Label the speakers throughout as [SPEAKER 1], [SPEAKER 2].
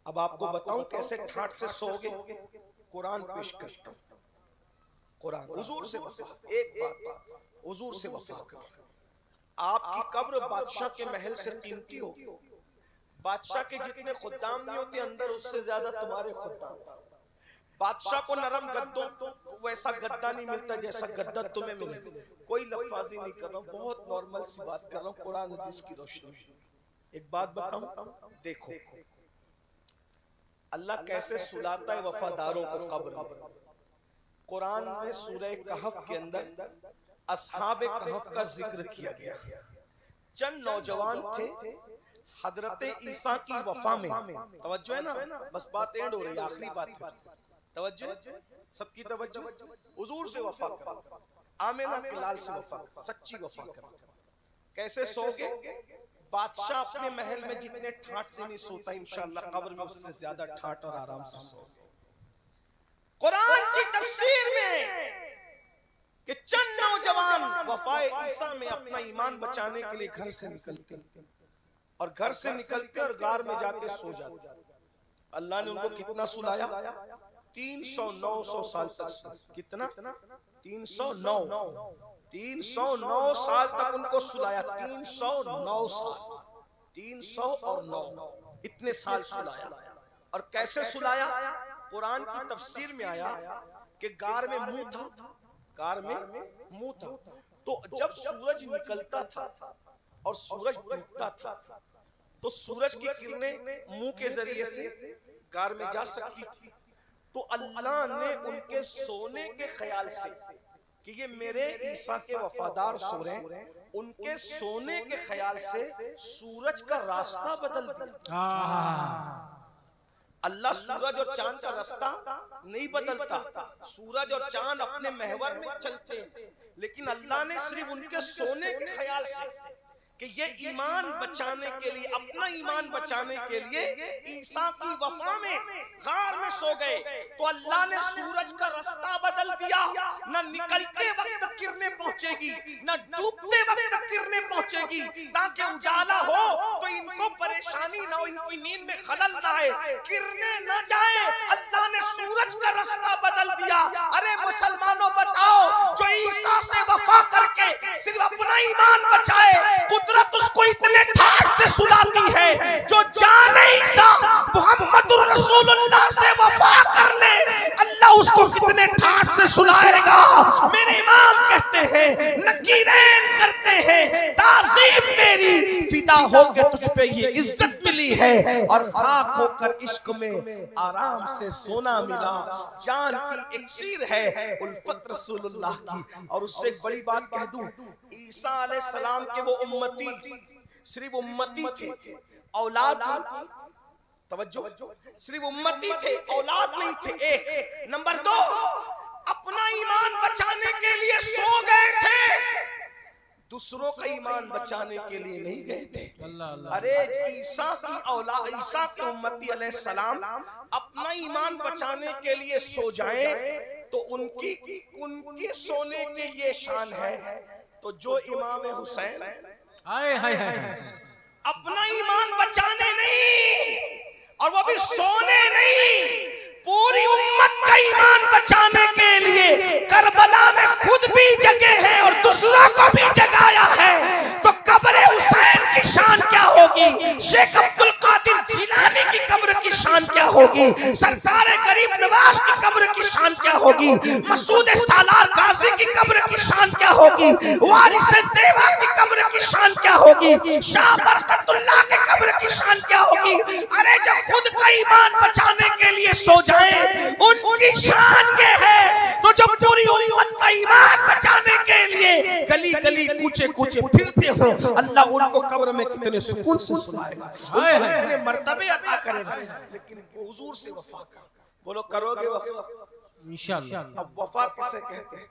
[SPEAKER 1] अब आपको बताऊं कैसे ठाठ से सोओगे। कुरान पेश करता हूं। कुरान, हुजूर से वफा। एक बात, हुजूर से वफा करो। आपकी कब्र बादशाह के महल से कीमती होगी। बादशाह के जितने खुद्दाम नहीं होते अंदर, उससे ज्यादा तुम्हारे खुद्दाम। बादशाह को नरम गद्दों वैसा गद्दा नहीं मिलता जैसा गद्दा तुम्हें मिलेगा। कोई लफ्जाजी नहीं कर रहा हूं, बहुत नॉर्मल सी बात कर रहा हूं कुरान हदीस की रोशनी में। एक बात बताऊं, देखो अल्लाह कैसे सुलाता है वफादारों को कब्र में। कुरान में सूरह कहफ के अंदर असहाबे कहफ का जिक्र किया गया। चंद नौजवान थे हजरत ईसा की वफा में। तवज्जो है ना, बस बात एंड हो रही है, आखिरी बात है। तवज्जो, सबकी तवज्जो। हुजूर से वफा करो, आमिना के लाल से वफा करो, सच्ची वफा करो। कैसे सोगे? बादशाह अपने महल में जितने ठाठ से नहीं सोता, इंशाअल्लाह कब्र में उससे ज्यादा ठाठ और आराम से सोगे। कुरान की तफसीर में कि चंद नौजवान वफाए ईसा में अपना ईमान बचाने के लिए घर से निकलते और घर से निकलते और गार में जाके सो जाते। अल्लाह ने उनको कितना सुलाया? 300-900 साल तक। कितना? 309 साल तक उनको सुलाया। 309 साल, 300 और 9, इतने साल सुलाया। और कैसे सुलाया? कुरान की तफसीर में आया कि गार में मुंह था, गार में मुंह था। तो जब सूरज निकलता था और सूरज डूबता था तो सूरज की किरणें मुंह के जरिए से गार में जा सकती थी। तो अल्लाह ने उनके सोने के ख्याल से कि ये मेरे ईसा के वफादार सो रहे हैं, उनके सोने के ख्याल से सूरज का रास्ता बदल दिया। अल्लाह सूरज और चांद का रास्ता नहीं बदलता। सूरज और चांद अपने महवर में चलते हैं, लेकिन अल्लाह ने सिर्फ उनके सोने के ख्याल से कि ये ईमान बचाने के लिए, अपना ईमान बचाने के लिए ईसा की वफा में गार में सो गए, तो अल्लाह ने सूरज का रास्ता बदल दिया। न निकलते वक्त किरणें पहुंचेगी, न डूबते वक्त किरणें पहुंचेगी, ताकि उजाला हो तो इनको परेशानी ना हो, इनकी नींद में खलल ना आए, किरणें न जाए। अल्लाह ने सूरज का रास्ता बदल दिया। अरे मुसलमानों बताओ, जो ईसा से वफा करके सिर्फ अपना ईमान बचाए, कुदरत उसको इतने ठाठ से सुलाती है। जो जाने ईसा मुहम्मदुर रसूलुल्लाह से वफा कर ले, अल्लाह उसको कितने ठाठ से सुलाएगा। मेरे इमाम कहते हैं, नकीरैन करते हैं, ताज़ीम मेरी फिदा होके तुझ पे ये इज्जत मिली है, और खाक होकर इश्क में आराम से सोना मिला। जान की इक्सीर है उल्फत रसूलुल्लाह की। और उससे एक बड़ी बात कह दूं, ईसा अलैहिस्सलाम के वो उम्मती सिर्फ उम्मती थे, औलाद नहीं थी। तवज्जो, सिर्फ उम्मती थे, औलाद नहीं थे। एक नंबर 2, अपना ईमान बचाने के लिए सो गए थे, दूसरों का ईमान बचाने के लिए नहीं गए थे। अरे ईसा की औलाद, ईसा के उम्मती अलैहिस्सलाम अपना ईमान बचाने के लिए सो जाएं तो उनकी सोने की ये शान है। तो जो इमाम हुसैन अपना ईमान बचाने नहीं, और वो भी सोने नहीं, पूरी उम्मत का ईमान बचाने के लिए करबला में खुद भी जगे हैं और दूसरों को भी जगाया है, तो कब्र हुसैन की शान क्या होगी? शेख अब्दुल कादिर जिलानी की कब्र की शान क्या होगी? सरकार गरीब नवाज की कब्र की शान क्या होगी? मसूद सालार गाजी की कब्र की शान क्या होगी? वारिस देवा की कब्र की शान क्या होगी? शाह बरकतुल्लाह की कब्र की शान क्या होगी? अरे जब खुद का ईमान बचाने के लिए सो जाए, उनकी शान ये है, तो जो पूरी उम्मत का ईमान बचाने के लिए गली गली कूचे कूचे फिरते हो, अल्लाह उनको कब्र में कितने सुकून से सुलाएगा, कितने मर्तबे अता करेगा। लेकिन हुजूर से वफा कर, बोलो करोगे वफा इंशाअल्लाह। अब वफा किसे कहते हैं?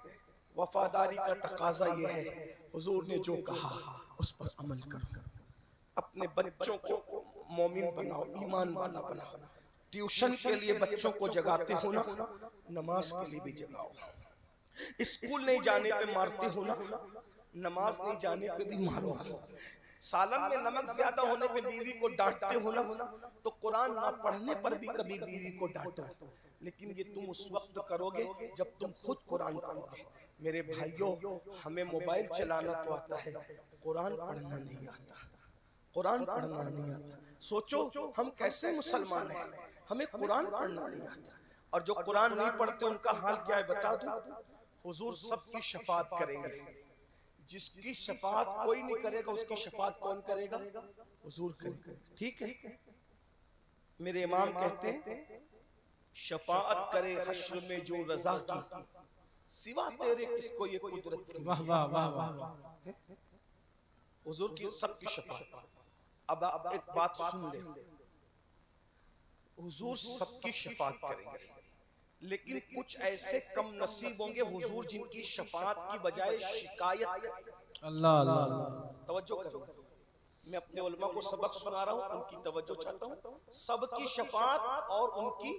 [SPEAKER 1] वफादारी का तकाजा ये है, हुजूर ने जो कहा उस पर अमल करो, अपने बच्चों को मोमिन बनाओ, ईमान वाला बनाओ। ट्यूशन के लिए बच्चों को जगाते हो ना, नमाज के लिए भी जगाओ। स्कूल नहीं जाने पे मारते हो ना, नमाज नहीं जाने पे भी मारो। सालन में नमक ज्यादा होने पे बीवी को डांटते हो ना, तो कुरान ना पढ़ने पर भी कभी बीवी को डांटो, लेकिन ये तुम उस वक्त करोगे जब तुम खुद कुरान पढ़ोगे। मेरे भाइयों, हमें मोबाइल चलाना तो आता है, कुरान पढ़ना नहीं आता, कुरान पढ़ना नहीं आता। सोचो हम कैसे मुसलमान हैं, हमें कुरान पढ़ना नहीं आता। और जो कुरान नहीं पढ़ते उनका हाल क्या है बता दूं? हुजूर सबकी शफात करेंगे, जिसकी शफात कोई नहीं करेगा उसकी शफात कौन करेगा? हुजूर करेंगे। ठीक है, मेरे इमाम कहते हैं शफाअत करे हश्र में जो रजा की, सिवा तेरे किसको ये कुदरत की।
[SPEAKER 2] वाह वाह वाह वाह।
[SPEAKER 1] हुजूर की सबकी शफात। अब आप एक बात सुन ले, हुजूर सबकी शफात करेंगे, लेकिन कुछ ऐसे कम नसीब होंगे हुजूर जिनकी शफात की बजाय शिकायत करेंगे।
[SPEAKER 2] अल्लाह अल्लाह।
[SPEAKER 1] तवज्जो करो, मैं अपने उलमा को सबक सुना रहा हूँ, उनकी तवज्जो चाहता हूँ। सबकी शफात और उनकी,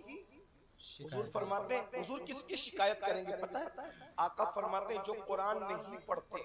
[SPEAKER 1] हुजूर फरमाते हैं, हुजूर किसकी शिकायत करेंगे पता है? आका फरमाते हैं जो कुरान नहीं पढ़ते,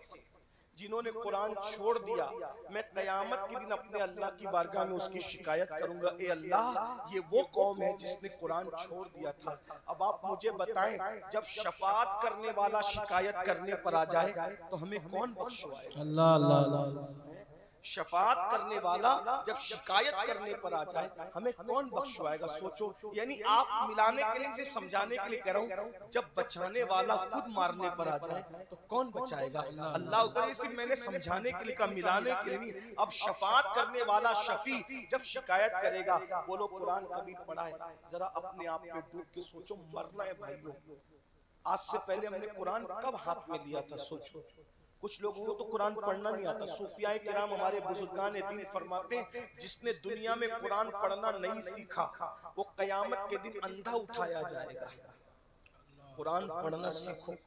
[SPEAKER 1] जिन्होंने कुरान छोड़ दिया, मैं कयामत के दिन अपने अल्लाह की बारगाह में उसकी शिकायत करूंगा, ए अल्लाह ये वो कौम है जिसने कुरान छोड़ दिया था। अब आप मुझे बताएं, जब शफात करने वाला शिकायत करने पर आ जाए तो हमें कौन बख्शवाएगा?
[SPEAKER 2] अल्लाह अल्लाह अल्लाह।
[SPEAKER 1] शफात करने वाला जब शिकायत करने पर आ जाए हमें कौन बख्शवाएगा? सोचो, यानी आप मिलाने के लिए, सिर्फ समझाने के लिए कह रहा हूँ, जब बचाने वाला खुद मारने पर आ जाए तो कौन बचाएगा? अल्लाह अकबर। सिर्फ मैंने समझाने के लिए कहा, मिलाने के लिए नहीं। अब शफात करने वाला शफी जब शिकायत करेगा, बोलो कुरान कभी पढ़ा है? जरा अपने आप में डूब के सोचो, मरना है भाइयों। आज से पहले हमने कुरान कब हाथ में लिया था? सोचो। कुछ लोगों को तो कुरान पढ़ना नहीं आता। सूफियाए किराम, हमारे बुजुर्गान दीन फरमाते हैं, जिसने दुनिया में कुरान पढ़ना नहीं सीखा वो कयामत के दिन अंधा उठाया जाएगा। कुरान पढ़ना सीखो,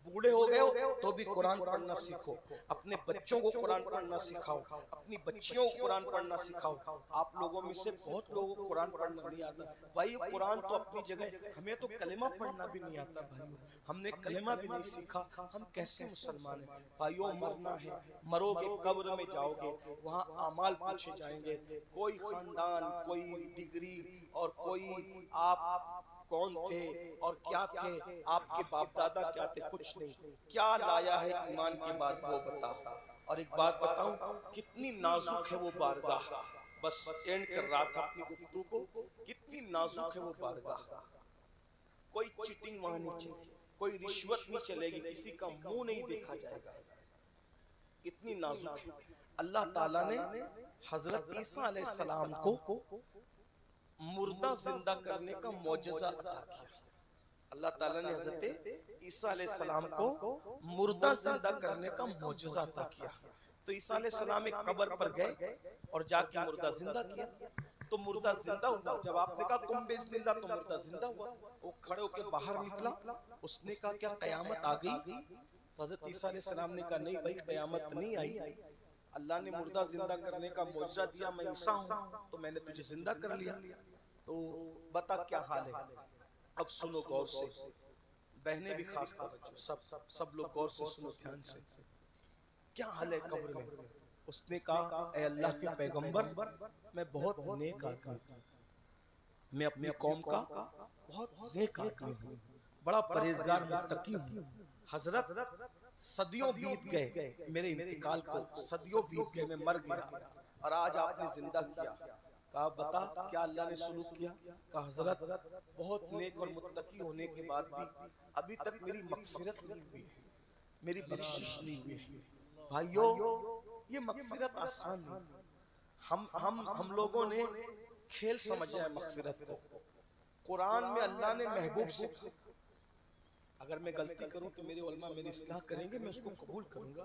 [SPEAKER 1] बूढ़े हो गए हो तो भी कुरान पढ़ना सीखो, अपने बच्चों को कुरान पढ़ना सिखाओ, अपनी बच्चियों को कुरान पढ़ना सिखाओ। आप लोगों में से बहुत लोगों को कुरान पढ़ना नहीं आता। भाई कुरान तो अपनी जगह, हमें तो कलेमा पढ़ना भी नहीं आता भाइयों, हमने कलेमा भी नहीं सीखा, हम कैसे मुसलमान हैं? भाइयों मरना है, मरोगे कब्र में जाओगे, वहाँ अमाल पूछे जाएंगे। कोई खानदान, कोई डिग्री और कोई आप कौन थे और क्या थे, आपके बाप दादा क्या थे, कुछ नहीं। क्या लाया है ईमान के बाद वो बता। और एक बात बताऊं, कितनी नाजुक है वो बारगाह। बस एंड कर रहा था अपनी गुफ्तगू को, कितनी नाजुक है वो बारगाह। कोई चीटिंग वहां नहीं चलेगी, कोई रिश्वत नहीं चलेगी, किसी का मुंह नहीं देखा जाएगा। कितनी नाजुक है। अल्लाह ताला ने हजरत ईसा अलैहिस्सलाम को मुर्दा जिंदा करने का मौजज़ा अता किया। अल्लाह ताला ने हजरत ईसा अलैहिस्सलाम को मुर्दा जिंदा करने का मौजज़ा अता किया। तो ईसा अलैहिस्सलाम एक कब्र पर गए और जाके मुर्दा जिंदा किया, तो मुर्दा जिंदा हुआ। जब आपने कहा कुम बिस्मिल्लाह, तो मुर्दा जिंदा हुआ। वो खड़े होकर बाहर निकला, उसने कहा क्या कयामत आ गई? तो हजरत ईसा अलैहिस्सलाम ने कहा नहीं भाई, कयामत नहीं आई, अल्लाह ने मुर्दा जिंदा करने का मौजज़ा दिया, मैं ईसा हूँ तो मैंने तुझे जिंदा कर लिया। तो बता क्या हाल है? अब सुनो गौर से, बहनें भी खास तवज्जो, सब लोग गौर से सुनो ध्यान से। क्या हाल है कब्र में? उसने कहा ए अल्लाह के पैगंबर, मैं बहुत नेक आदमी हूँ, मैं अपनी कौम का बहुत नेक आदमी हूँ, बड़ा परहेजगार मुत्तकी हूँ। हजरत सदियों बीत गए मेरे इंतकाल को, सदियों बीत गए, मैं मर गया और आज आपने जिंदा किया। कहा बता क्या अल्लाह ने सुलूक किया? कहा हजरत बहुत नेक और मुत्तकी होने के बाद भी अभी तक मेरी मगफिरत नहीं हुई है, मेरी बख्शिश नहीं हुई है। भाइयों ये मगफिरत आसान नहीं, हम लोगों ने खेल समझा है मगफिरत को। कुरान में अल्लाह ने महबूब से, अगर मैं गलती करूं तो मेरे उलमा मेरी इस्लाह करेंगे, मैं उसको कबूल करूंगा।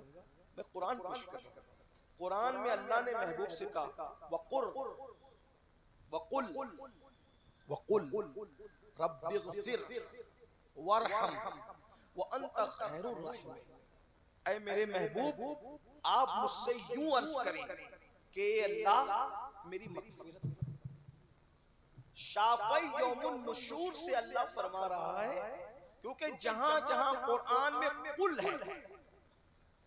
[SPEAKER 1] मैं कुरान पेश करूंगा। कुरान में अल्लाह ने महबूब से कहा वकुल रब्बिग़फिर वरहम व अंत खैरुर राहिमीन। ऐ मेरे महबूब आप मुझसे यूं अर्ज करें कि अल्लाह मेरी मग़फ़िरत। शाफ़ई यौमुन नुशूर से अल्लाह फरमा रहा है, क्योंकि जहां जहां कुरान में कुल है,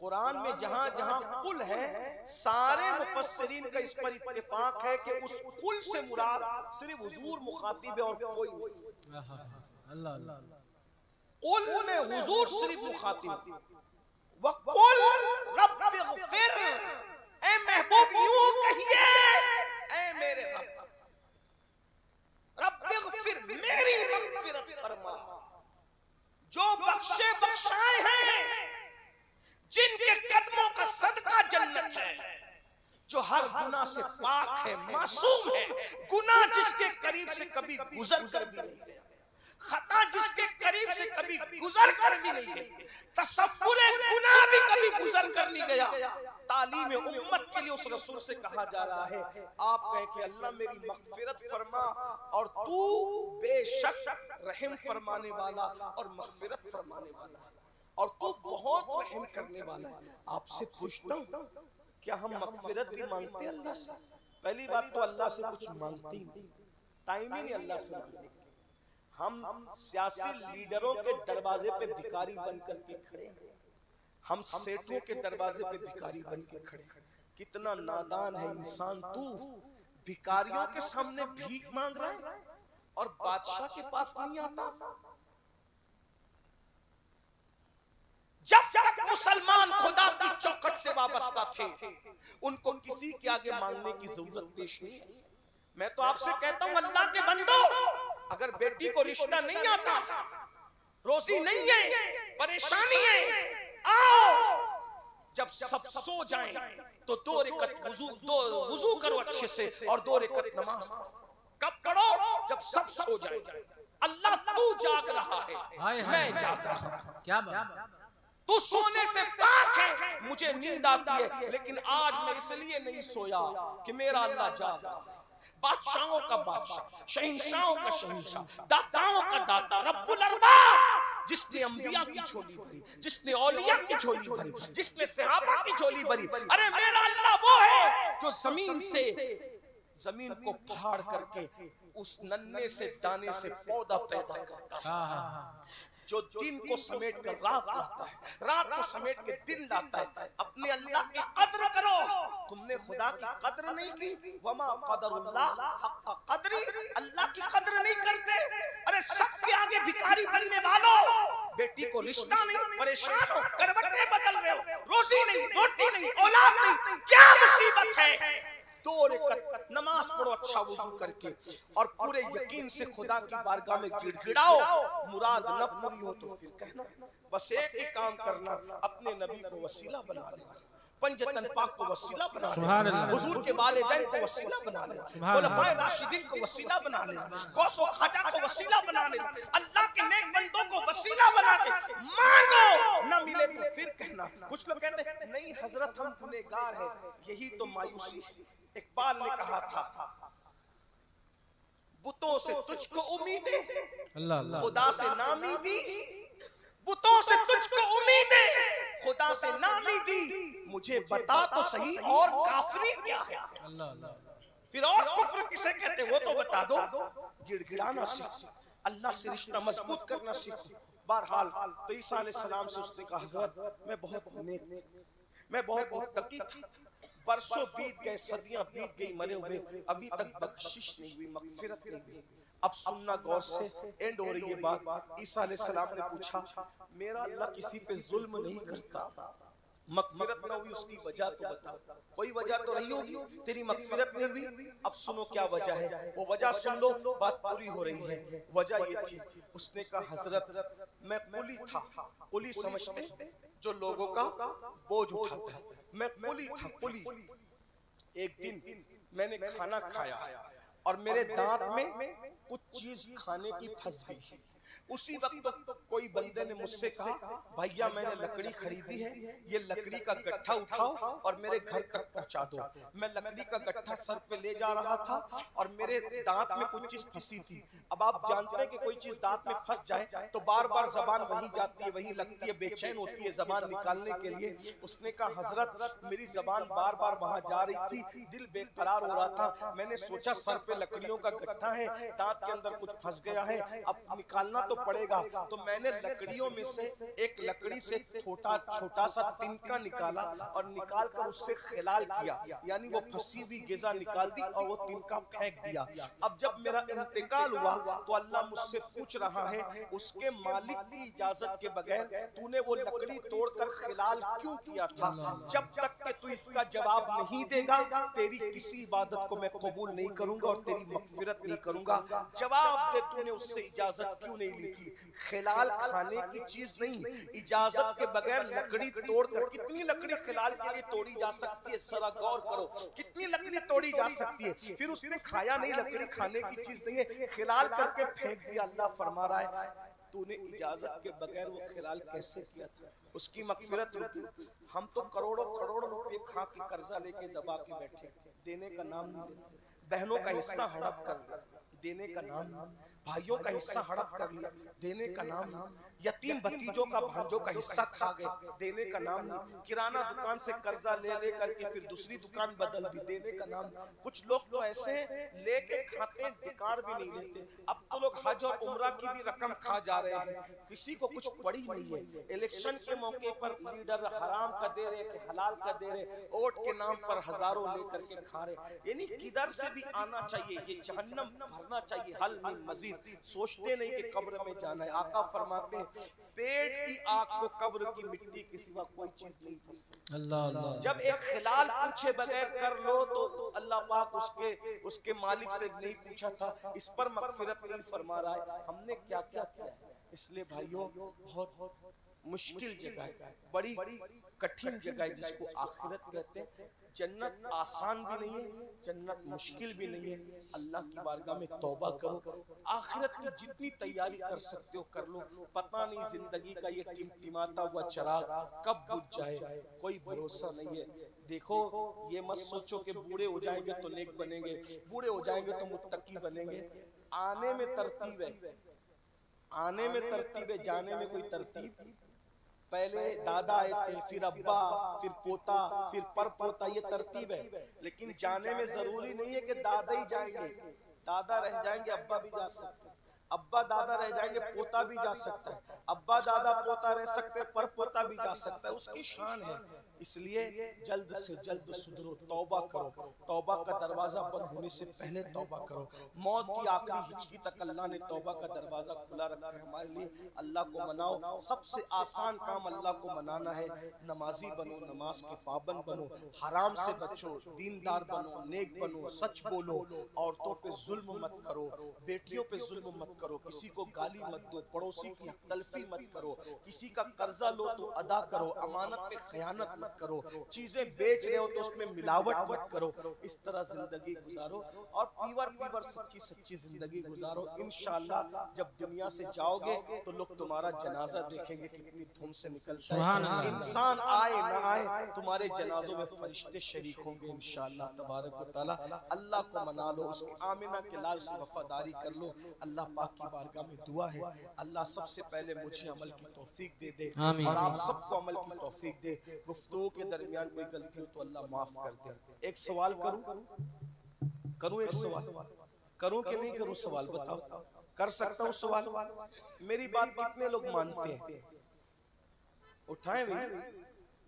[SPEAKER 1] कुरान में जहां जहां कुल है, सारे मुफस्सिरीन का इस पर इत्तेफाक है कि उस कुल से मुराद सिर्फ हुजूर मुखातिब है और कोई नहीं।
[SPEAKER 2] अल्लाह अल्लाह
[SPEAKER 1] कुल में हुजूर सिर्फ मुखातिब। वकुल रब्बिग़फिर, ऐ महबूब यूं कहिए, ऐ मेरे रब, रब्बिग़फिर, मेरी मग़फ़िरत फरमा। जो बख्शे बख्शाए हैं, जिनके कदमों का सदका जन्नत है, जो हर गुनाह से पाक है, मासूम है, गुनाह जिसके करीब से कभी गुजर कर भी नहीं गया, खता जिसके करीब से कभी गुजर कर भी नहीं गई, तसव्वुरे गुनाह भी कभी गुजर कर नहीं गया। तालीम उम्मत के लिए उस रसूल से कहा जा रहा है, आप कहें कि अल्लाह मेरी मग़फ़िरत फरमा, और तू बेशक रहम फरमाने वाला और मग़फ़िरत फरमाने वाला है, और तू बहुत रहम करने वाला है। आपसे पूछता हूँ, क्या हम मग़फ़िरत भी मांगते हैं अल्लाह से? पहली बात तो अल्लाह से कुछ मांगते ही नहीं, टाइम ही नहीं अल्लाह से मांगने की। हम सियासी लीडरों के दरवाजे पे भिखारी बन करके खड़े हैं, हम सेठों के दरवाजे पे भिखारी बन के खड़े। कितना नादान है इंसान तू, भिखारियों के सामने भीख मांग रहा है और बादशाह के पास नहीं आता। जब तक मुसलमान खुदा की चौखट से वाबस्ता थे, उनको किसी के आगे मांगने की जरूरत पेश नहीं है। मैं तो आपसे कहता हूं, अल्लाह के बंदो, अगर बेटी को रिश्ता नहीं आता, रोजी नहीं है, परेशानी है, आओ, जब सब सो जाएं तो 2 रकात वुजू करो अच्छे से और 2 रकात नमाज पढ़ो। कब पढ़ो? जब सब सो जाए। अल्लाह तू जाग रहा है, मैं जाग रहा हूं।
[SPEAKER 2] क्या बात,
[SPEAKER 1] तू सोने से पाक है, मुझे नींद आती है, लेकिन आज मैं इसलिए नहीं सोया कि मेरा अल्लाह जाग रहा है। बादशाहों का बादशाह, शहंशाहों का शहंशाह, दाताओं का दाता, रब्बुल अरबाब, जिसने अंबिया की झोली भरी, जिसने औलिया की झोली भरी, जिसने सहाबा की झोली भरी। अरे मेरा अल्लाह वो है जो जमीन को फाड़ करके उस नन्हे से दाने से पौधा पैदा करता है, जो दिन को समेट कर रात लाता है, रात को समेट के दिन लाता है। अपने अल्लाह की कद्र करो। तुमने खुदा की कद्र नहीं की, वमा क़दरुल्लाह हक़्क़ क़द्री, अल्लाह की कद्र नहीं करते। अरे सबके आगे भिखारी बनने वालों, बेटी को रिश्ता नहीं, परेशान हो, करवटें बदल रहे हो, रोजी नहीं, रोटी नहीं, औलाद नहीं, क्या मुसीबत है? 2 रकात नमाज पढ़ो अच्छा वुजू करके, और पूरे यकीन से खुदा की बारगाह में गिड़गिड़ाओ। मुराद न पूरी हो तो फिर कहना। बस एक ही काम करना, अपने नबी को वसीला बना लेना, पंजतन पाक को वसीला बना लेना, हुजूर के वालिदैन को वसीला बना लेना, खुलफाए राशिदीन को वसीला बना लेना, गौस व ख्वाजा को वसीला बना लेना। अल्लाह के नेक बंदों को वसीला बना के मांगो, न मिले तो फिर कहना। कुछ लोग कहते हैं नहीं हजरत हम गुनहगार हैं, यही तो मायूसी है। इकबाल ने कहा था, बुतों से तुझको उम्मीदें, खुदा से नामीदी, बुतों से तुझको उम्मीदें, खुदा से नामीदी, मुझे बता तो सही और काफरी क्या है? फिर और कुफ्र किसे कहते हैं वो तो बता दो। गिड़गिड़ाना सीखो, अल्लाह से रिश्ता मजबूत करना सीखो। बहरहाल तो ईसा अलैहिस्सलाम से उसने कहा, हजरत मैं बहुत नेक, मैं बहुत मुत्तकी था, बरसों बीत गए, सदियां बीत गई मरे हुए, अभी तक बख्शिश नहीं हुई, मगफिरत नहीं हुई। अब सुनना गौर से, एंड हो रही है बात। ईसा अलैहिस्सलाम ने पूछा, मेरा अल्लाह किसी पे जुल्म नहीं करता, मगफिरत न हुई उसकी वजह तो बता। कोई वजह तो रही होगी, तेरी मगफिरत नहीं हुई। अब सुनो क्या वजह है, वो वजह सुन लो, बात पूरी हो रही है। वजह ये थी, उसने कहा हजरत मैं कुली था। कुली समझते जो लोगों का बोझ उठाता है, मैं कुली था, कुली। एक दिन मैंने खाना खाया और मेरे दांत में कुछ चीज खाने की फंस गई। उसी वक्त तो कोई बंदे ने मुझसे कहा, भैया मैंने लकड़ी खरीदी है, ये लकड़ी का गट्ठा उठाओ और मेरे घर तक पहुंचा दो। मैं लकड़ी का गट्ठा सर पे ले जा रहा था और मेरे दांत में कुछ चीज फंसी थी। अब आप जानते हैं कि कोई चीज दांत में फंस जाए तो बार बार जबान वही जाती है, वही लगती है, बेचैन होती है जबान निकालने के लिए। उसने कहा हजरत मेरी जबान बार बार वहां जा रही थी, दिल बेकरार हो रहा था। मैंने सोचा सर पे लकड़ियों का गट्ठा है, दांत के अंदर कुछ फंस गया है, अब निकालना निकालना तो पड़ेगा। तो मैंने लकड़ियों में से एक लकड़ी से छोटा सा तिनका निकाला और निकाल कर उससे खिलाल किया, यानी वो फंसी हुई गिजा निकाल दी और वो तिनका फेंक दिया। अब जब मेरा इंतकाल हुआ तो अल्लाह मुझसे पूछ रहा है, उसके मालिक की इजाजत के बगैर तूने वो लकड़ी तोड़कर खिलाल क्यों किया था? जब तक कि तू इसका जवाब नहीं देगा, तेरी किसी इबादत को मैं कबूल नहीं करूंगा और तेरी मगफिरत नहीं करूंगा। जवाब दे, तूने उससे इजाजत क्यों नहीं ली थी? खिलाल खाने की चीज नहीं, इजाजत के बगैर लकड़ी तोड़कर, कितनी लकड़ी खिलाल के लिए तोड़ी जा सकती है, जरा गौर करो, कितनी लकड़ी तोड़ी जा सकती है। फिर उसने खाया नहीं, लकड़ी खाने की चीज नहीं है, खिलाल करके फेंक दिया। अल्लाह फरमा रहा है, तूने इजाजत के बगैर वो खिलाल कैसे किया था? उसकी मगफिरत रुकी। हम तो करोड़ों करोड़ रुपए खा के कर्जा लेके दबा के बैठे, देने का नाम नहीं लेते। बहनों का हिस्सा हड़प कर लिया, देने का नाम नहीं। भाइयों का हिस्सा हड़प कर लिया, देने का नाम नहीं। यतीम भतीजों का, भांजों का हिस्सा खा गए, देने का नाम नहीं। किराना दुकान से कर्जा ले करके फिर दूसरी दुकान बदल दी, देने का नाम नहीं। कुछ लोग तो ऐसे लेके खाते हैं, डिकार भी नहीं लेते। अब तो लोग हज और उम्रा की भी रकम खा जा रहे हैं, किसी को कुछ पड़ी नहीं है। इलेक्शन के मौके पर लीडर हराम का दे रहे, हलाल का दे रहे, वोट के नाम पर हजारों लेकर के खा रहे। यानी किधर से भी आना चाहिए, ये जहन्नम भरना चाहिए। हल मिन मजीद, सोचते नहीं कि कब्र में जाना है। आका फरमाते हैं, पेट की आग को कब्र की मिट्टी के सिवा कोई चीज नहीं भर सकती।
[SPEAKER 2] अल्लाह अल्लाह।
[SPEAKER 1] जब एक खिलाल पूछे बगैर कर लो तो अल्लाह पाक उसके मालिक से नहीं पूछा था, इस पर मगफिरत नहीं फरमा रहा है। हमने क्या क्या किया है। इसलिए भाइयों, बहुत मुश्किल जगह है, बड़ी कठिन जगह है जिसको आखिरत कहते हैं। जन्नत आसान भी नहीं है, जन्नत मुश्किल भी नहीं है। अल्लाह की बारगाह में तौबा करो, आखिरत की जितनी तैयारी कर सकते हो कर लो। पता नहीं जिंदगी का ये टिमटिमाता हुआ चिराग कब बुझ जाए, कोई भरोसा नहीं है। देखो, ये मत सोचो कि बूढ़े हो जाएंगे तो नेक बनेंगे, बूढ़े हो जाएंगे तो मुत्तकी बनेंगे। आने में तरतीब है, आने में तरतीब है, जाने में कोई तरतीब। पहले दादा आए थे, फिर अब्बा, फिर पोता, फिर परपोता, ये तरतीब है। लेकिन जाने में जरूरी नहीं है कि दादा ही जाएंगे, दादा रह जाएंगे, अब्बा भी जा सकते हैं, अब्बा दादा रह जाएंगे, पोता भी जा सकता है, अब्बा दादा पोता रह सकते हैं, परपोता भी जा सकता है, उसकी शान है। इसलिए जल्द से जल्द सुधरो, तौबा करो। तौबा का दरवाजा बंद होने से पहले तौबा करो। मौत की आखिरी हिचकी तक अल्लाह ने तौबा का दरवाजा खुला रखा है हमारे लिए। अल्लाह को मनाओ, सबसे आसान काम अल्लाह को मनाना है। नमाजी बनो, नमाज के पाबंद बनो, हराम से बचो, दीनदार बनो, नेक बनो, सच बोलो, औरतों पे जुल्म मत करो, बेटियों पे जुल्म मत करो, किसी को गाली मत दो, पड़ोसी की तलफी मत करो, किसी का कर्जा लो तो अदा करो, अमानत में खयानत मत करो, चीजें बेच रहे हो तो उसमें मिलावट मत करो। इस तरह जिंदगी गुजारो और पीवर सच्ची सच्ची जिंदगी गुजारो। इंशाअल्लाह जब दुनिया से जाओगे तो लोग तुम्हारा जनाजा देखेंगे, कितनी धूम से निकलता है। इंसान आए ना आए, तुम्हारे जनाजों में फरिश्ते शरीक होंगे इंशाअल्लाह तबारक व तआला। अल्लाह को मना लो, उसकी आमिना के लाल से वफादारी कर लो। अल्लाह पाक की बारगाह में दुआ है, अल्लाह सबसे पहले मुझे अमल की तौफीक दे दे और आप सबको अमल की तौफीक दे। गुफ्तगू के दरमियान कोई गलती हो तो अल्लाह माफ कर दे। एक सवाल करूं एक सवाल करूं कि नहीं करूं? सवाल बताओ, कर सकता हूं सवाल? मेरी बात कितने लोग मानते हैं? उठाएं भाई,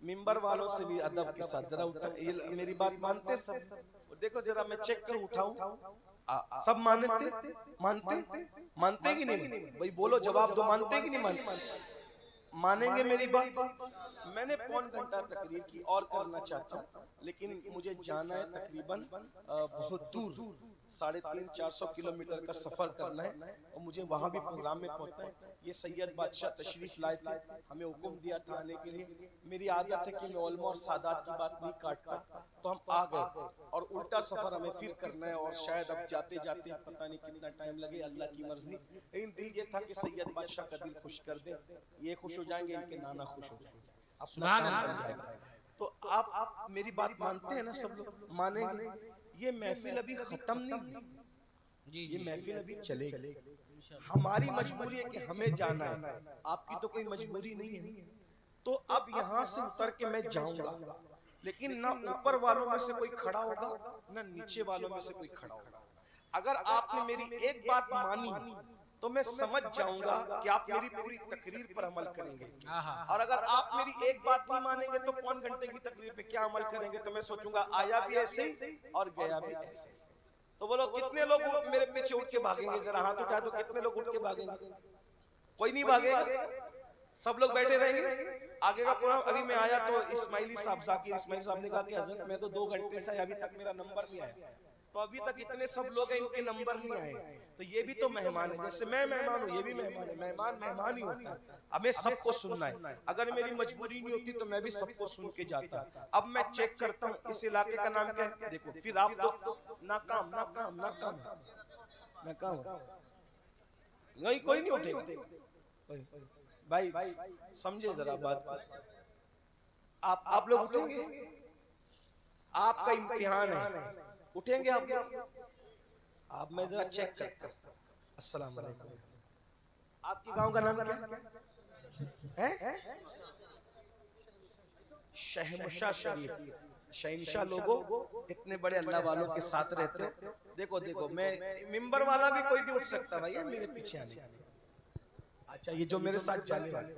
[SPEAKER 1] मिंबर वालों से भी अदब के साथ जरा उठा, ये मेरी बात मानते सब? देखो जरा मैं चेक कर उठाऊं, सब मानते कि नहीं? भाई बोलो, जवाब दो, मानते कि नहीं मानते? मानेंगे मेरी बात? मैंने पौन घंटा तकरीर की और करना चाहता हूँ, लेकिन मुझे जाना है तकरीबन बहुत दूर, 350-400 किलोमीटर का सफर करना है और मुझे वहाँ भी प्रोग्राम में पहुँचना है। ये सैयद बादशाह तशरीफ लाए थे, हमें हुक्म दिया था आने के लिए। मेरी आदत है कि मैं उलमा और सादात की बात नहीं काटता, तो हम आ गए और उल्टा सफर हमें फिर करना है और शायद अब जाते जाते पता नहीं कितना टाइम लगे, अल्लाह की मर्जी। लेकिन दिल ये था कि सैयद बादशाह का दिल खुश कर दे, ये खुश हो जाएंगे, इनके नाना खुश हो जाएंगे, अपना काम बन जाएगा। तो आप मेरी बात मानते हैं ना? सब लोग मानेंगे? ये महफिल अभी खत्म नहीं हुई, ये महफिल अभी चलेगी। हमारी मजबूरी है कि हमें जाना है, आपकी तो कोई मजबूरी नहीं है। तो अब यहाँ से उतर के मैं जाऊंगा, लेकिन ना ऊपर वालों में से कोई खड़ा होगा ना नीचे वालों में से कोई खड़ा होगा। अगर आपने मेरी एक बात मानी तो मैं समझ जाऊंगा कि आप मेरी पूरी तकरीर पर अमल करेंगे। और अगर आप मेरी एक बात नहीं मानेंगे तो पौन घंटे की तकरीर पे क्या अमल करेंगे? तो मैं सोचूंगा आया भी ऐसे ही और गया भी ऐसे। तो बोलो कितने लोग मेरे पीछे उठ के भागेंगे? जरा हाथ उठाए तो कितने लोग उठ के भागेंगे? कोई नहीं भागेगा, सब लोग बैठे रहेंगे। आगे का प्रोग्राम अभी मैं आया तो इस्माइली साहब, जाकिर इस्माइल साहब ने कहा कि हजरत मैं तो 2 घंटे से अभी तक मेरा नंबर नहीं आया। तो अभी तक इतने सब लोग हैं, इनके नंबर नहीं आए। तो ये भी तो मेहमान है, जैसे मैं मेहमान हूँ, ये भी मेहमान है। मेहमान मेहमान ही होता है, हमें सबको सुनना है। अगर मेरी मजबूरी नहीं होती तो मैं भी सबको सुन के जाता। अब मैं चेक करता हूँ इस इलाके का नाम क्या है, देखो फिर आप तो नाकाम नाकाम नाकाम नाकाम, नहीं कोई नहीं उठेगा। भाई समझे जरा बात, आप लोग उठेंगे? आपका इम्तिहान है, उठेंगे आप लोग? आप मैं जरा चेक करता हूं। अस्सलाम वालेकुम, आपके गांव का नाम क्या है? शहमुशाह शरीफ। शहनशाह लोगों, इतने बड़े अल्लाह वालों के साथ रहते हो। देखो देखो, मैं मिंबर वाला भी कोई नहीं उठ सकता भाई, मेरे पीछे आने। अच्छा, ये जो मेरे साथ जाने वाले,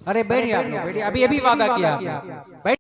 [SPEAKER 3] अरे बैठिए आप लोग, बैठिए। अभी वादा किया आपने, बैठ